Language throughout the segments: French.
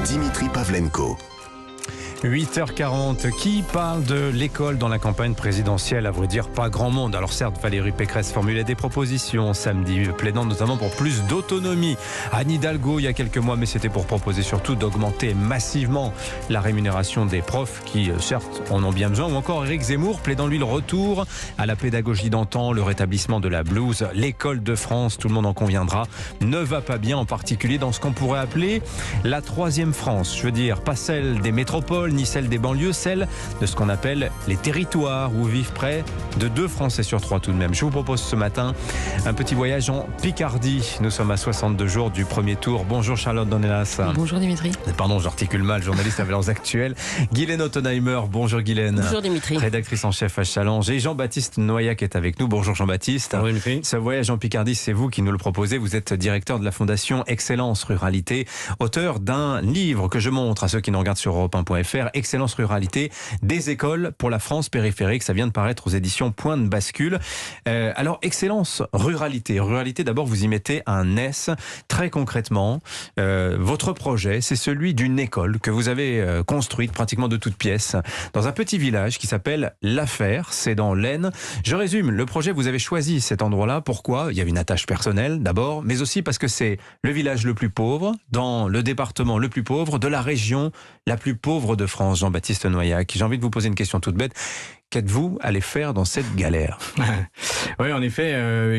Dimitri Pavlenko. 8h40, qui parle de l'école dans la campagne présidentielle? À vrai dire, pas grand monde. Alors certes, Valérie Pécresse formulait des propositions samedi, plaidant notamment pour plus d'autonomie. Anne Hidalgo, il y a quelques mois, mais c'était pour proposer surtout d'augmenter massivement la rémunération des profs qui, certes, en ont bien besoin. Ou encore Éric Zemmour, plaidant lui le retour à la pédagogie d'antan, le rétablissement de la blouse. L'école de France, tout le monde en conviendra, ne va pas bien, en particulier dans ce qu'on pourrait appeler la troisième France. Je veux dire, pas celle des métropoles, ni celle des banlieues, celle de ce qu'on appelle les territoires où vivent près de 2 Français sur 3 tout de même. Je vous propose ce matin un petit voyage en Picardie. Nous sommes à 62 jours du premier tour. Bonjour Charlotte Dornelas. Bonjour Dimitri. Pardon, j'articule mal, journaliste à Valeurs Actuelles. Guylaine Ottenheimer, bonjour Guylaine. Bonjour Dimitri. Rédactrice en chef à Challenge. Et Jean-Baptiste Noyac est avec nous. Bonjour Jean-Baptiste. Bonjour Dimitri. Ce voyage en Picardie, c'est vous qui nous le proposez. Vous êtes directeur de la Fondation Excellence Ruralité, auteur d'un livre que je montre à ceux qui nous regardent sur Europe1.fr. Excellence Ruralité, des écoles pour la France périphérique. Ça vient de paraître aux éditions Point de Bascule. Alors, Excellence Ruralité. Ruralité, d'abord, vous y mettez un S. Très concrètement, votre projet, c'est celui d'une école que vous avez construite pratiquement de toutes pièces dans un petit village qui s'appelle Laffère. C'est dans l'Aisne. Je résume, le projet, vous avez choisi cet endroit-là. Pourquoi? Il y avait une attache personnelle, d'abord, mais aussi parce que c'est le village le plus pauvre, dans le département le plus pauvre, de la région la plus pauvre de France. Jean-Baptiste Noyac, j'ai envie de vous poser une question toute bête. Qu'êtes-vous allé faire dans cette galère? Oui, en effet,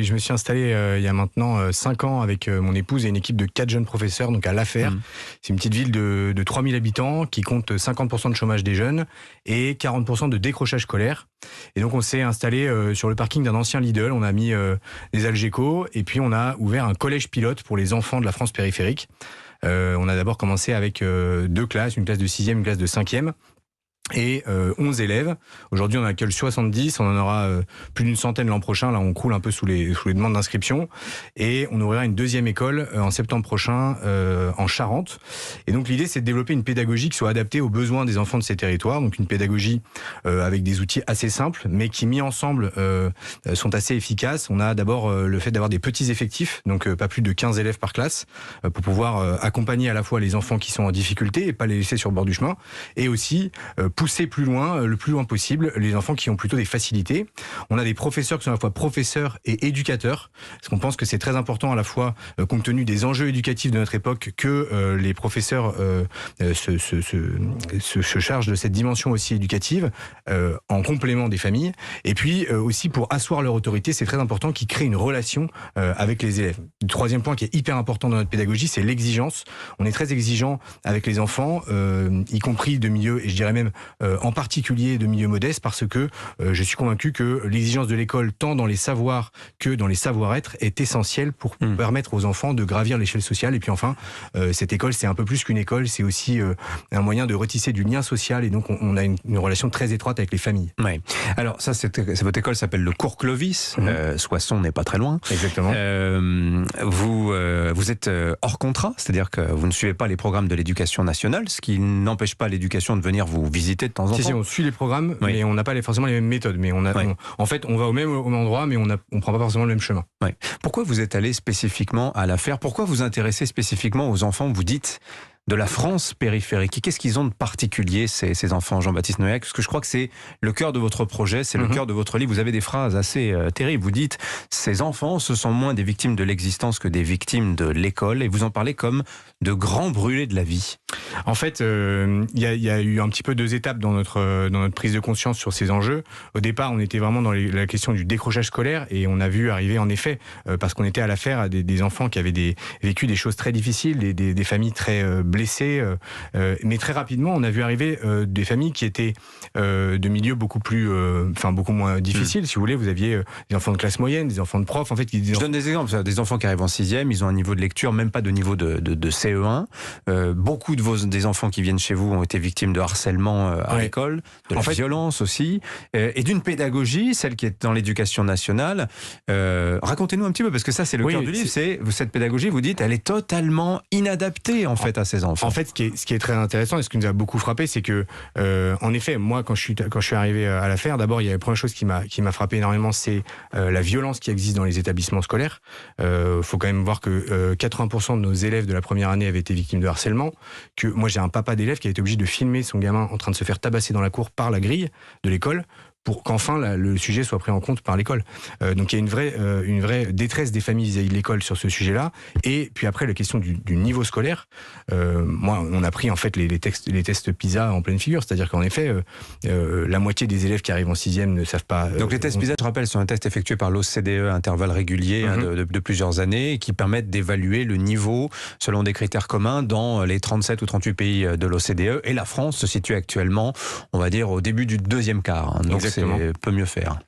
je me suis installé il y a maintenant 5 ans avec mon épouse et une équipe de 4 jeunes professeurs, donc à Laffère. C'est une petite ville de 3000 habitants qui compte 50% de chômage des jeunes et 40% de décrochage scolaire. Et donc on s'est installé sur le parking d'un ancien Lidl, on a mis des Algeco et puis on a ouvert un collège pilote pour les enfants de la France périphérique. On a d'abord commencé avec 2 classes, une classe de 6e, une classe de 5e. Et 11 élèves. Aujourd'hui, on en accueille 70. On en aura plus d'une centaine l'an prochain. Là, on croule un peu sous les demandes d'inscription. Et on ouvrira une 2e école en septembre prochain en Charente. Et donc, l'idée, c'est de développer une pédagogie qui soit adaptée aux besoins des enfants de ces territoires. Donc, une pédagogie avec des outils assez simples, mais qui, mis ensemble, sont assez efficaces. On a d'abord le fait d'avoir des petits effectifs, donc pas plus de 15 élèves par classe, pour pouvoir accompagner à la fois les enfants qui sont en difficulté et pas les laisser sur le bord du chemin. Et aussi pousser plus loin, le plus loin possible, les enfants qui ont plutôt des facilités. On a des professeurs qui sont à la fois professeurs et éducateurs, parce qu'on pense que c'est très important à la fois, compte tenu des enjeux éducatifs de notre époque, que les professeurs se chargent de cette dimension aussi éducative, en complément des familles. Et puis aussi pour asseoir leur autorité, c'est très important qu'ils créent une relation avec les élèves. Le 3e point qui est hyper important dans notre pédagogie, c'est l'exigence. On est très exigeant avec les enfants, y compris de milieux, et je dirais même en particulier de milieux modestes, parce que je suis convaincu que l'exigence de l'école, tant dans les savoirs que dans les savoir-être, est essentielle pour permettre aux enfants de gravir l'échelle sociale. Et puis enfin, cette école, c'est un peu plus qu'une école, c'est aussi un moyen de retisser du lien social, et donc on a une relation très étroite avec les familles. Oui. Alors ça, votre école s'appelle le Cours Clovis, Soissons n'est pas très loin. Exactement. Vous êtes hors contrat, c'est-à-dire que vous ne suivez pas les programmes de l'éducation nationale, ce qui n'empêche pas l'éducation de venir vous visiter de temps en temps. Si, on suit les programmes, mais on n'a pas forcément les mêmes méthodes. Mais en fait, on va au même endroit, mais on prend pas forcément le même chemin. Oui. Pourquoi vous êtes allé spécifiquement à Laffère? Pourquoi vous intéressez spécifiquement aux enfants, vous dites, de la France périphérique? Qu'est-ce qu'ils ont de particulier, ces enfants, Jean-Baptiste Noyac? Parce que je crois que c'est le cœur de votre projet, c'est le cœur de votre livre. Vous avez des phrases assez terribles. Vous dites, ces enfants, ce sont moins des victimes de l'existence que des victimes de l'école. Et vous en parlez comme de grands brûlés de la vie. En fait, il y a eu un petit peu 2 étapes dans notre prise de conscience sur ces enjeux. Au départ, on était vraiment dans la question du décrochage scolaire, et on a vu arriver en effet, parce qu'on était à l'affaire à des enfants qui avaient vécu des choses très difficiles, des familles très blessés, mais très rapidement on a vu arriver des familles qui étaient de milieux beaucoup moins difficiles. Si vous voulez, vous aviez des enfants de classe moyenne, des enfants de profs. En fait, je donne des exemples. Des enfants qui arrivent en 6e, ils ont un niveau de lecture, même pas de niveau de CE1. Beaucoup des enfants qui viennent chez vous ont été victimes de harcèlement à l'école, de la violence aussi, et d'une pédagogie, celle qui est dans l'éducation nationale. Racontez-nous un petit peu, parce que ça c'est le cœur du livre, c'est cette pédagogie, vous dites, elle est totalement inadaptée en fait à ces enfants. enfants. En fait, ce qui est très intéressant et ce qui nous a beaucoup frappé, c'est que, en effet, moi, quand je suis arrivé à l'affaire, d'abord, il y a la première chose qui m'a frappé énormément, c'est la violence qui existe dans les établissements scolaires. Faut quand même voir que 80% de nos élèves de la première année avaient été victimes de harcèlement. Que moi, j'ai un papa d'élève qui a été obligé de filmer son gamin en train de se faire tabasser dans la cour par la grille de l'école, pour qu'enfin le sujet soit pris en compte par l'école. Donc il y a une vraie détresse des familles vis-à-vis de l'école sur ce sujet-là. Et puis après, la question du niveau scolaire. Moi, on a pris en fait les tests PISA en pleine figure. C'est-à-dire qu'en effet, la moitié des élèves qui arrivent en 6e ne savent pas... Donc les tests PISA, je rappelle, sont un test effectué par l'OCDE à intervalles réguliers de plusieurs années, et qui permettent d'évaluer le niveau selon des critères communs dans les 37 ou 38 pays de l'OCDE. Et la France se situe actuellement, on va dire, au début du deuxième quart. Donc peut mieux faire.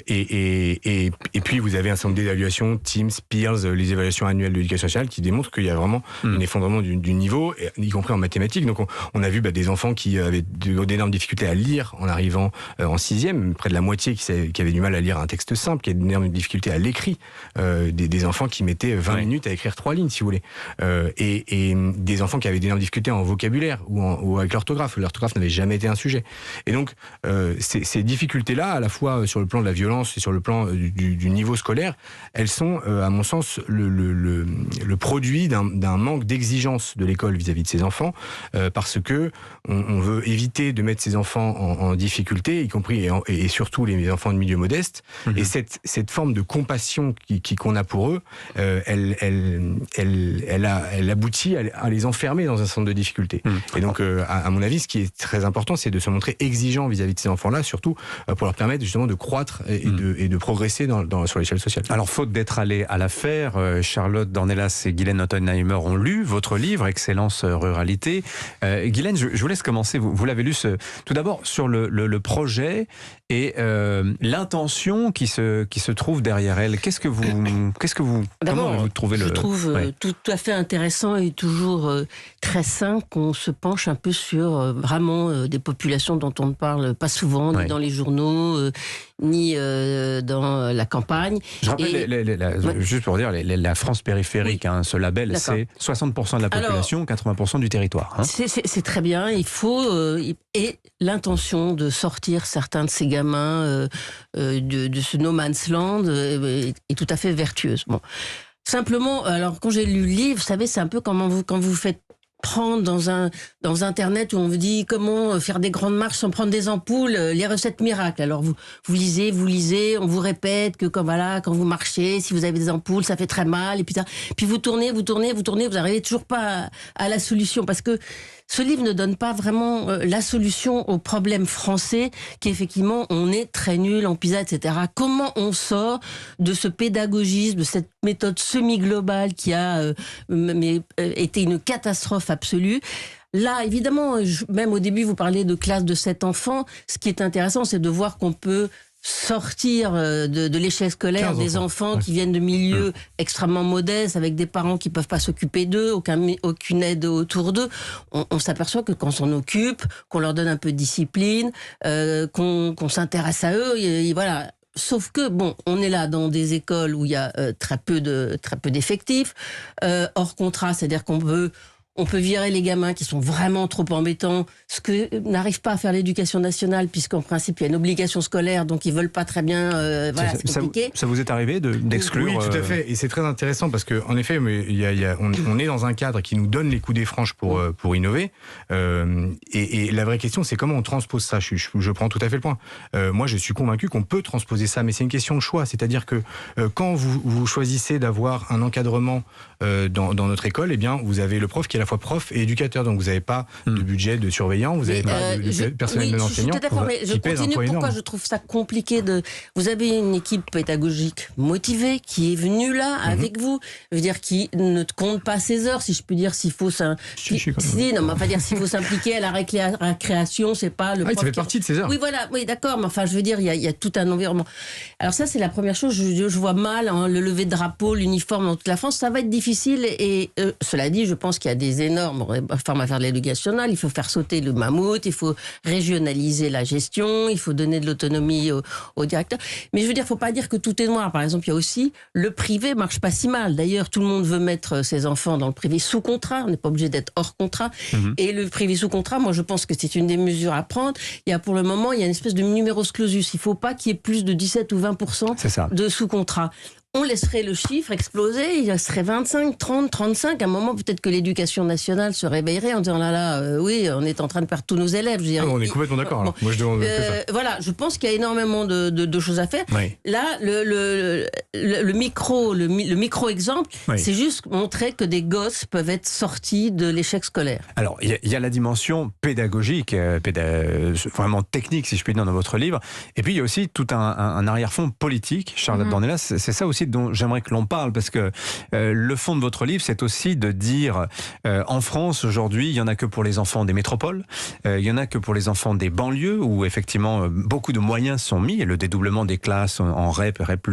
Et puis vous avez un certain nombre d'évaluations, Teams, Peers, les évaluations annuelles de l'éducation nationale qui démontrent qu'il y a vraiment un effondrement du niveau, y compris en mathématiques. Donc on a vu des enfants qui avaient d'énormes difficultés à lire en arrivant en 6e, près de la moitié qui avaient du mal à lire un texte simple, qui avaient d'énormes difficultés à l'écrit, des enfants qui mettaient 20 minutes à écrire 3 lignes, si vous voulez, et des enfants qui avaient d'énormes difficultés en vocabulaire ou avec l'orthographe. L'orthographe n'avait jamais été un sujet. Et donc ces difficultés-là, à la fois sur le plan de la violence et sur le plan du niveau scolaire, elles sont, à mon sens, le produit d'un manque d'exigence de l'école vis-à-vis de ses enfants, parce que on veut éviter de mettre ses enfants en difficulté, y compris et surtout les enfants de milieu modeste. Et cette forme de compassion qu'on a pour eux, elle aboutit à les enfermer dans un centre de difficulté. Et donc, à mon avis, ce qui est très important, c'est de se montrer exigeant vis-à-vis de ces enfants-là, surtout pour leur permettre justement de croître et de progresser sur l'échelle sociale. Alors, faute d'être allé à l'affaire, Charlotte Dornelas et Guylaine Ottenheimer ont lu votre livre, Excellence Ruralité. Guylaine, je vous laisse commencer. Vous l'avez lu tout d'abord sur le projet et l'intention qui se trouve derrière elle. Comment vous trouvez Je trouve tout à fait intéressant et toujours très sain qu'on se penche un peu sur vraiment des populations dont on ne parle pas souvent, ni dans les journaux, ni dans la campagne. Je rappelle, juste pour dire, la France périphérique, ce label, c'est 60% de la population, 80% du territoire. C'est très bien, il faut... et l'intention de sortir certains de ces gamins de ce no man's land est tout à fait vertueuse. Bon. Simplement, alors quand j'ai lu le livre, vous savez, c'est un peu comme quand vous faites prendre dans Internet où on vous dit comment faire des grandes marches sans prendre des ampoules, les recettes miracles. Alors vous lisez, on vous répète que quand vous marchez, si vous avez des ampoules, ça fait très mal, et puis vous tournez, vous n'arrivez toujours pas à la solution, parce que ce livre ne donne pas vraiment la solution au problème français, qui effectivement, on est très nul en PISA, etc. Comment on sort de ce pédagogisme, de cette méthode semi-globale qui a été une catastrophe absolue? Là, évidemment, même au début, vous parlez de classe de 7 enfants. Ce qui est intéressant, c'est de voir qu'on peut sortir de l'échelle scolaire des enfants qui viennent de milieux extrêmement modestes, avec des parents qui peuvent pas s'occuper d'eux, aucune aide autour d'eux. On s'aperçoit que quand on s'en occupe, qu'on leur donne un peu de discipline, qu'on s'intéresse à eux, et voilà. Sauf que, on est là dans des écoles où il y a très peu d'effectifs, hors contrat, c'est-à-dire qu'on peut virer les gamins qui sont vraiment trop embêtants, ce que n'arrive pas à faire l'éducation nationale, puisqu'en principe, il y a une obligation scolaire, donc ils veulent pas très bien... c'est compliqué. Ça vous est arrivé d'exclure? Oui, tout à fait. Et c'est très intéressant, parce qu'en effet, on est dans un cadre qui nous donne les coups des franches pour innover. Et la vraie question, c'est comment on transpose ça. Je prends tout à fait le point. Moi, je suis convaincu qu'on peut transposer ça, mais c'est une question de choix. C'est-à-dire que quand vous choisissez d'avoir un encadrement dans notre école, eh bien, vous avez le prof qui est à la fois prof et éducateur. Donc, vous n'avez pas de budget de surveillant, vous n'avez pas de personnel de l'enseignant. Je continue. Pourquoi je trouve ça compliqué Vous avez une équipe pédagogique motivée qui est venue là avec vous. Je veux dire, qui ne compte pas ses heures, si je peux dire, s'il faut s'il faut s'impliquer à la récréation, c'est pas le prof. Ça fait partie de ses heures. Oui, voilà, oui, d'accord, mais enfin, je veux dire, il y a tout un environnement. Alors ça, c'est la première chose. Je vois mal le lever de drapeau, l'uniforme dans toute la France. Ça va être difficile et cela dit, je pense qu'il y a des des énormes réformes à faire de l'éducation nationale. Il faut faire sauter le mammouth, il faut régionaliser la gestion, il faut donner de l'autonomie aux directeurs. Mais je veux dire, il ne faut pas dire que tout est noir. Par exemple, il y a aussi le privé marche pas si mal. D'ailleurs, tout le monde veut mettre ses enfants dans le privé sous contrat. On n'est pas obligé d'être hors contrat. Et le privé sous contrat, moi, je pense que c'est une des mesures à prendre. Il y a pour le moment, il y a une espèce de numerus clausus. Il ne faut pas qu'il y ait plus de 17 ou 20% de sous contrat. On laisserait le chiffre exploser, il serait 25, 30, 35. À un moment, peut-être que l'éducation nationale se réveillerait en disant oui, on est en train de perdre tous nos élèves. Je veux dire, on est complètement d'accord. Bon, moi, je demande que ça. Voilà, je pense qu'il y a énormément de choses à faire. Oui. Là, le micro-exemple, c'est juste montrer que des gosses peuvent être sortis de l'échec scolaire. Alors, il y a la dimension pédagogique, vraiment technique, si je puis dire, dans votre livre. Et puis, il y a aussi tout un arrière-fond politique, Charlotte Dornelas. C'est ça aussi dont j'aimerais que l'on parle, parce que le fond de votre livre, c'est aussi de dire en France, aujourd'hui, il n'y en a que pour les enfants des métropoles, il n'y en a que pour les enfants des banlieues, où effectivement, beaucoup de moyens sont mis, et le dédoublement des classes en REP, REP+,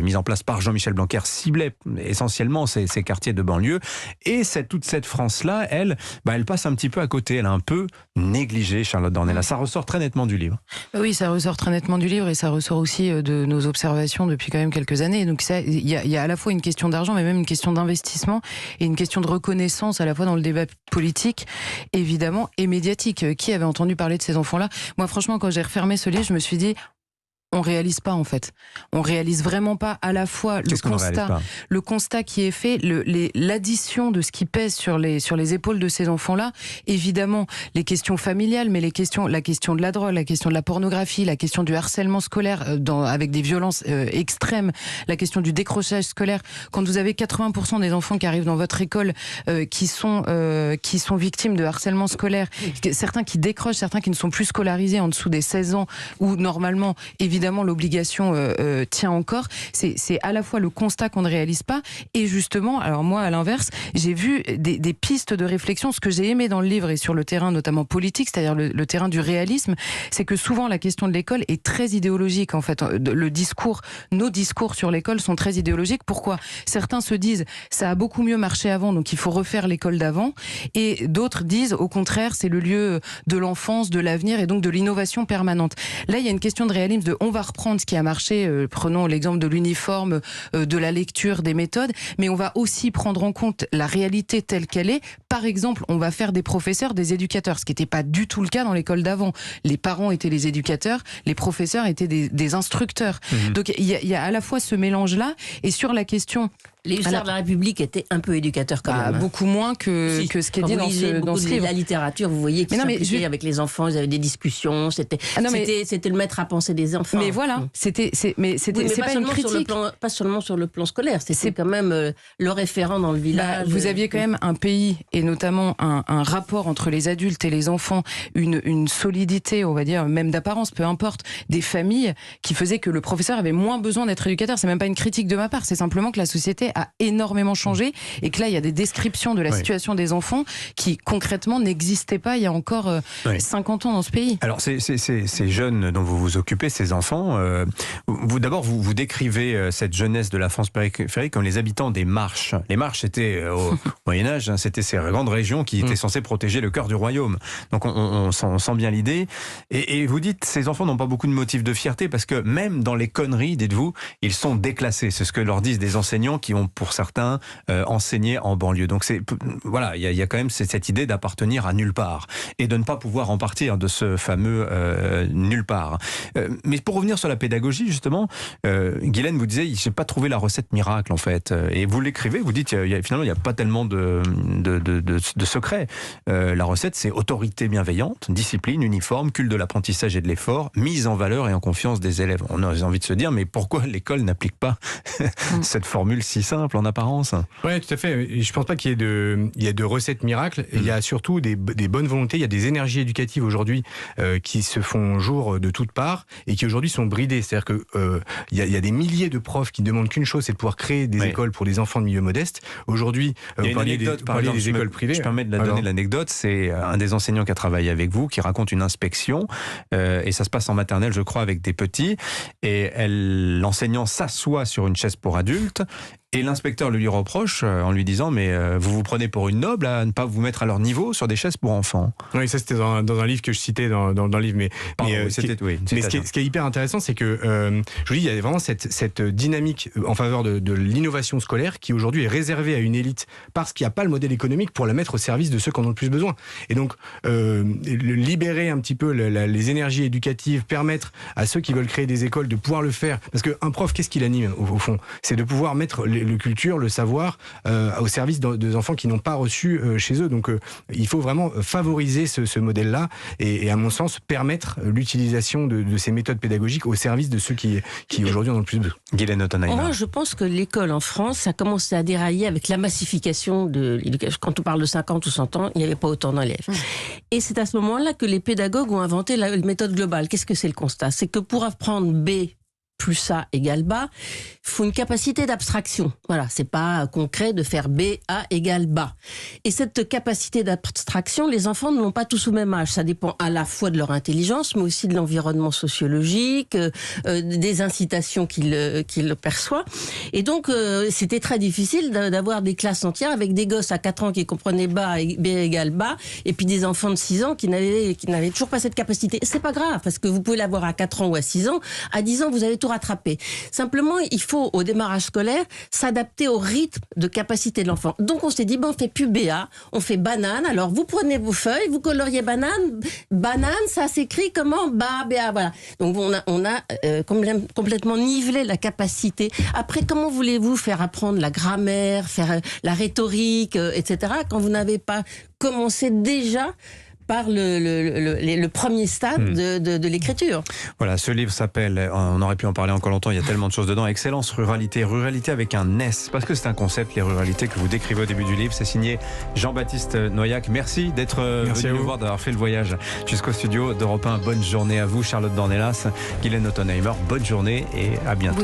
mis en place par Jean-Michel Blanquer, ciblait essentiellement ces quartiers de banlieue. Et toute cette France-là, elle passe un petit peu à côté, elle a un peu négligé, Charlotte Dornelas. Ça ressort très nettement du livre. Oui, ça ressort très nettement du livre, et ça ressort aussi de nos observations depuis quand même quelques années. Donc il y a à la fois une question d'argent, mais même une question d'investissement et une question de reconnaissance à la fois dans le débat politique, évidemment, et médiatique. Qui avait entendu parler de ces enfants-là ? Moi, franchement, quand j'ai refermé ce livre, je me suis dit... On réalise pas, en fait. On réalise vraiment pas à la fois le constat qui est fait, l'addition de ce qui pèse sur les épaules de ces enfants-là. Évidemment, les questions familiales, mais la question de la drogue, la question de la pornographie, la question du harcèlement scolaire avec des violences extrêmes, la question du décrochage scolaire. Quand vous avez 80% des enfants qui arrivent dans votre école qui sont victimes de harcèlement scolaire, certains qui décrochent, certains qui ne sont plus scolarisés en dessous des 16 ans, où normalement, évidemment, l'obligation tient encore. C'est à la fois le constat qu'on ne réalise pas, et justement, alors moi, à l'inverse, j'ai vu des pistes de réflexion. Ce que j'ai aimé dans le livre et sur le terrain, notamment politique, c'est-à-dire le terrain du réalisme, c'est que souvent la question de l'école est très idéologique. En fait, nos discours sur l'école sont très idéologiques. Pourquoi ? Certains se disent ça a beaucoup mieux marché avant, donc il faut refaire l'école d'avant, et d'autres disent au contraire, c'est le lieu de l'enfance, de l'avenir et donc de l'innovation permanente. Là, il y a une question de réalisme, on va reprendre ce qui a marché, prenons l'exemple de l'uniforme, de la lecture, des méthodes, mais on va aussi prendre en compte la réalité telle qu'elle est. Par exemple, on va faire des professeurs des éducateurs, ce qui n'était pas du tout le cas dans l'école d'avant. Les parents étaient les éducateurs, les professeurs étaient des instructeurs. Donc il y a à la fois ce mélange-là, et sur la question... Les hussards de la République étaient un peu éducateurs quand même. Beaucoup moins que ce qui est dit dans ce livre. La littérature, vous voyez, qu'ils s'impliquaient avec les enfants, ils avaient des discussions, c'était le maître à penser des enfants. Mais voilà, c'était pas une critique. Pas seulement sur le plan scolaire, c'est quand même le référent dans le village. Vous aviez quand même un pays, et notamment un rapport entre les adultes et les enfants, une solidité, on va dire, même d'apparence, peu importe, des familles, qui faisait que le professeur avait moins besoin d'être éducateur. C'est même pas une critique de ma part, c'est simplement que la société a énormément changé, et que là, il y a des descriptions de la situation des enfants qui, concrètement, n'existaient pas il y a encore 50 ans dans ce pays. Alors, ces jeunes dont vous vous occupez, ces enfants, vous décrivez cette jeunesse de la France périphérique comme les habitants des Marches. Les Marches, c'était au Moyen-Âge, c'était ces grandes régions qui étaient censées protéger le cœur du royaume. Donc, on sent bien l'idée. Et vous dites, ces enfants n'ont pas beaucoup de motifs de fierté, parce que même dans les conneries, dites-vous, ils sont déclassés. C'est ce que leur disent des enseignants qui ont, pour certains, enseigné en banlieue. Donc voilà, il y a quand même cette idée d'appartenir à nulle part et de ne pas pouvoir en partir de ce fameux nulle part. Mais pour revenir sur la pédagogie, justement, Guylaine vous disait, j'ai pas trouvé la recette miracle en fait. Et vous l'écrivez, vous dites, finalement, il n'y a pas tellement de secret. La recette, c'est autorité bienveillante, discipline, uniforme, culte de l'apprentissage et de l'effort, mise en valeur et en confiance des élèves. On a envie de se dire, mais pourquoi l'école n'applique pas cette formule si simple en apparence? Oui, tout à fait. Je pense pas qu'il y ait de recettes miracles. Il y a surtout des bonnes volontés. Il y a des énergies éducatives aujourd'hui qui se font jour de toutes parts et qui aujourd'hui sont bridées. C'est-à-dire que il y a des milliers de profs qui demandent qu'une chose, c'est de pouvoir créer des écoles pour des enfants de milieu modeste. Aujourd'hui, vous parliez des écoles privées. Je permets de donner l'anecdote. C'est un des enseignants qui a travaillé avec vous qui raconte une inspection et ça se passe en maternelle, je crois, avec des petits. Et l'enseignant s'assoit sur une chaise pour adultes Et l'inspecteur le lui reproche en lui disant mais vous vous prenez pour une noble à ne pas vous mettre à leur niveau sur des chaises pour enfants. Oui, ça c'était dans un livre que je citais dans le livre. Ce qui est hyper intéressant, c'est que je vous dis, il y a vraiment cette dynamique en faveur de l'innovation scolaire qui aujourd'hui est réservée à une élite parce qu'il n'y a pas le modèle économique pour la mettre au service de ceux qui en ont le plus besoin. Et donc libérer un petit peu les énergies éducatives, permettre à ceux qui veulent créer des écoles de pouvoir le faire. Parce qu'un prof, qu'est-ce qu'il anime au fond? C'est de pouvoir mettre le culture, le savoir au service des enfants qui n'ont pas reçu chez eux. Donc il faut vraiment favoriser ce modèle-là et à mon sens permettre l'utilisation de ces méthodes pédagogiques au service de ceux qui aujourd'hui en ont le plus besoin. Guylaine Ottenheimer. Moi, je pense que l'école en France a commencé à dérailler avec la massification de l'éducation. Quand on parle de 50 ou 100 ans, il n'y avait pas autant d'élèves. Et c'est à ce moment-là que les pédagogues ont inventé la méthode globale. Qu'est-ce que c'est le constat? C'est que pour apprendre B plus A égale bas, il faut une capacité d'abstraction. Voilà, c'est pas concret de faire B, A égale bas. Et cette capacité d'abstraction, les enfants ne l'ont pas tous au même âge. Ça dépend à la fois de leur intelligence, mais aussi de l'environnement sociologique, des incitations qu'ils perçoivent. Et donc, c'était très difficile d'avoir des classes entières avec des gosses à 4 ans qui comprenaient B égale bas, et puis des enfants de 6 ans qui n'avaient toujours pas cette capacité. C'est pas grave, parce que vous pouvez l'avoir à 4 ans ou à 6 ans. À 10 ans, vous avez tout rattraper. Simplement, il faut, au démarrage scolaire, s'adapter au rythme de capacité de l'enfant. Donc, on s'est dit, on fait plus BA, on fait banane. Alors, vous prenez vos feuilles, vous coloriez banane. Banane, ça s'écrit comment? BA, voilà. Donc, on a complètement nivelé la capacité. Après, comment voulez-vous faire apprendre la grammaire, faire la rhétorique, etc., quand vous n'avez pas commencé déjà par le premier stade de l'écriture. Voilà, ce livre s'appelle, on aurait pu en parler encore longtemps, il y a tellement de choses dedans, Excellence Ruralité, ruralité avec un S, parce que c'est un concept, les ruralités que vous décrivez au début du livre. C'est signé Jean-Baptiste Noyac. Merci d'être venu nous voir, d'avoir fait le voyage jusqu'au studio d'Europe 1. Bonne journée à vous, Charlotte Dornelas, Guylaine Ottenheimer, bonne journée et à bientôt.